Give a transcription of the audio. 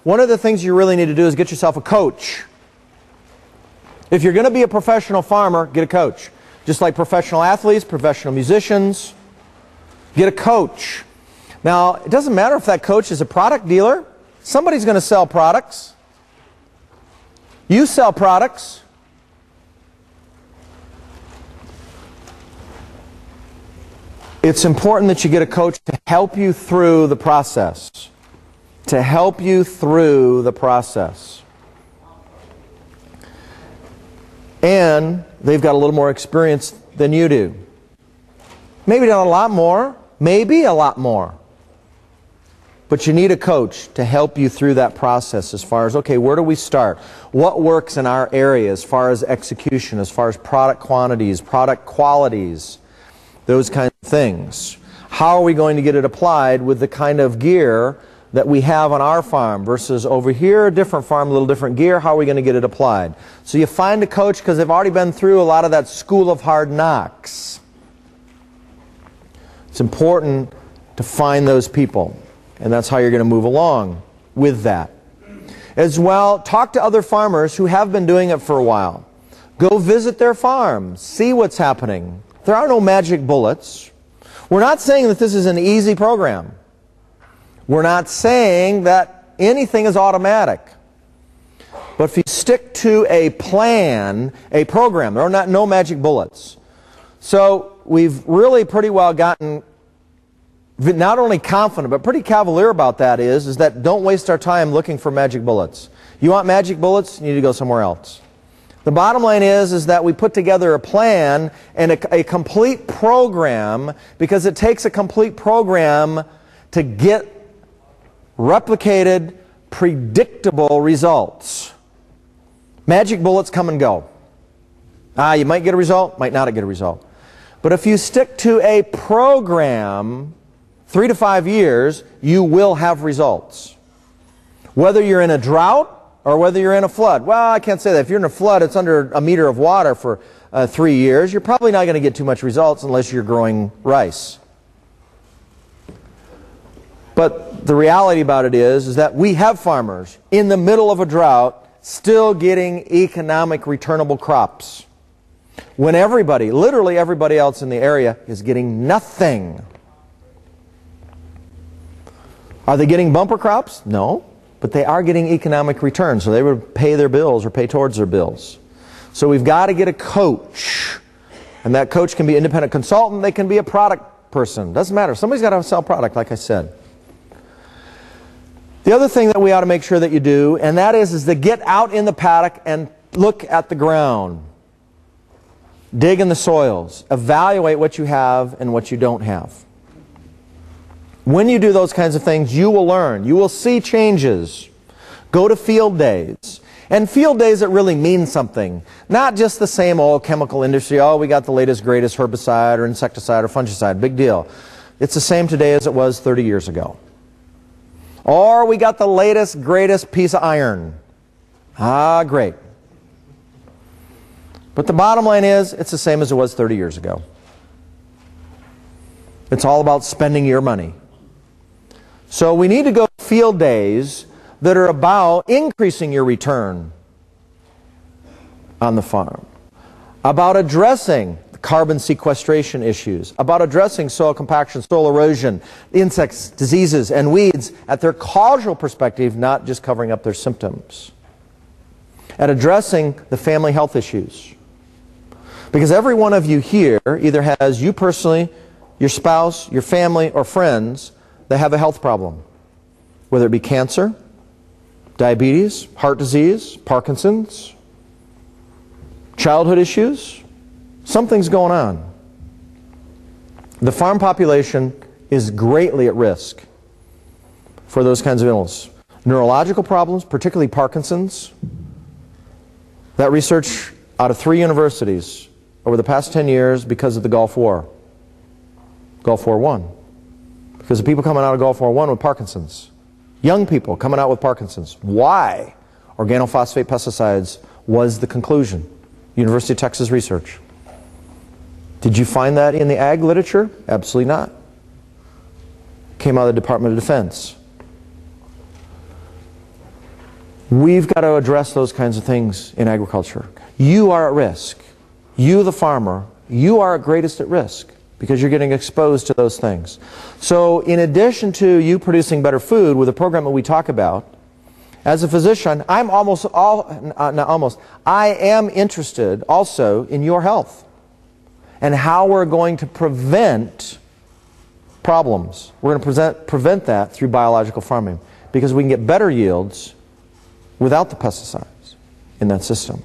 one of the things you really need to do is get yourself a coach. If you're going to be a professional farmer, get a coach. Just like professional athletes, professional musicians, get a coach. Now, it doesn't matter if that coach is a product dealer. Somebody's going to sell products. You sell products. It's important that you get a coach to help you through the process. To help you through the process. And they've got a little more experience than you do. Maybe not a lot more, maybe a lot more. But you need a coach to help you through that process as far as, okay, where do we start? What works in our area as far as execution, as far as product quantities, product qualities, those kinds of things. How are we going to get it applied with the kind of gear that we have on our farm versus over here, a different farm, a little different gear? How are we going to get it applied? So you find a coach because they've already been through a lot of that school of hard knocks. It's important to find those people, and that's how you're going to move along with that. As well, talk to other farmers who have been doing it for a while. Go visit their farms, see what's happening. There are no magic bullets. We're not saying that this is an easy program. We're not saying that anything is automatic. But if you stick to a plan, a program, there are no magic bullets. So we've really pretty well gotten not only confident, but pretty cavalier about that is that don't waste our time looking for magic bullets. You want magic bullets, you need to go somewhere else. The bottom line is that we put together a plan and a complete program, because it takes a complete program to get replicated, predictable results. Magic bullets come and go. You might get a result, might not get a result. But if you stick to a program, 3 to 5 years, you will have results. Whether you're in a drought or whether you're in a flood. Well, I can't say that. If you're in a flood, it's under a meter of water for 3 years. You're probably not going to get too much results unless you're growing rice. But the reality about it is that we have farmers in the middle of a drought still getting economic returnable crops, when everybody, literally everybody else in the area, is getting nothing. Are they getting bumper crops? No. But they are getting economic return, so they would pay their bills or pay towards their bills. So we've got to get a coach. And that coach can be an independent consultant. They can be a product person. Doesn't matter. Somebody's got to sell product, like I said. The other thing that we ought to make sure that you do, and that is to get out in the paddock and look at the ground. Dig in the soils. Evaluate what you have and what you don't have. When you do those kinds of things, you will learn. You will see changes. Go to field days. And field days that really mean something. Not just the same old chemical industry, oh, we got the latest, greatest herbicide or insecticide or fungicide. Big deal. It's the same today as it was 30 years ago. Or we got the latest, greatest piece of iron. Great. But the bottom line is, it's the same as it was 30 years ago. It's all about spending your money. So we need to go to field days that are about increasing your return on the farm, about addressing the carbon sequestration issues, about addressing soil compaction, soil erosion, insects, diseases, and weeds at their causal perspective, not just covering up their symptoms, at addressing the family health issues. Because every one of you here either has, you personally, your spouse, your family, or friends that have a health problem, whether it be cancer, diabetes, heart disease, Parkinson's, childhood issues. Something's going on. The farm population is greatly at risk for those kinds of illnesses. Neurological problems, particularly Parkinson's. That research out of 3 universities over the past 10 years because of the Gulf War. Gulf War I. Because of people coming out of Gulf War I with Parkinson's. Young people coming out with Parkinson's. Why? Organophosphate pesticides was the conclusion. University of Texas research. Did you find that in the ag literature? Absolutely not. Came out of the Department of Defense. We've got to address those kinds of things in agriculture. You are at risk. You, the farmer, you are at greatest at risk because you're getting exposed to those things. So in addition to you producing better food with the program that we talk about, as a physician, I am interested also in your health and how we're going to prevent problems. We're going to prevent that through biological farming because we can get better yields without the pesticides in that system.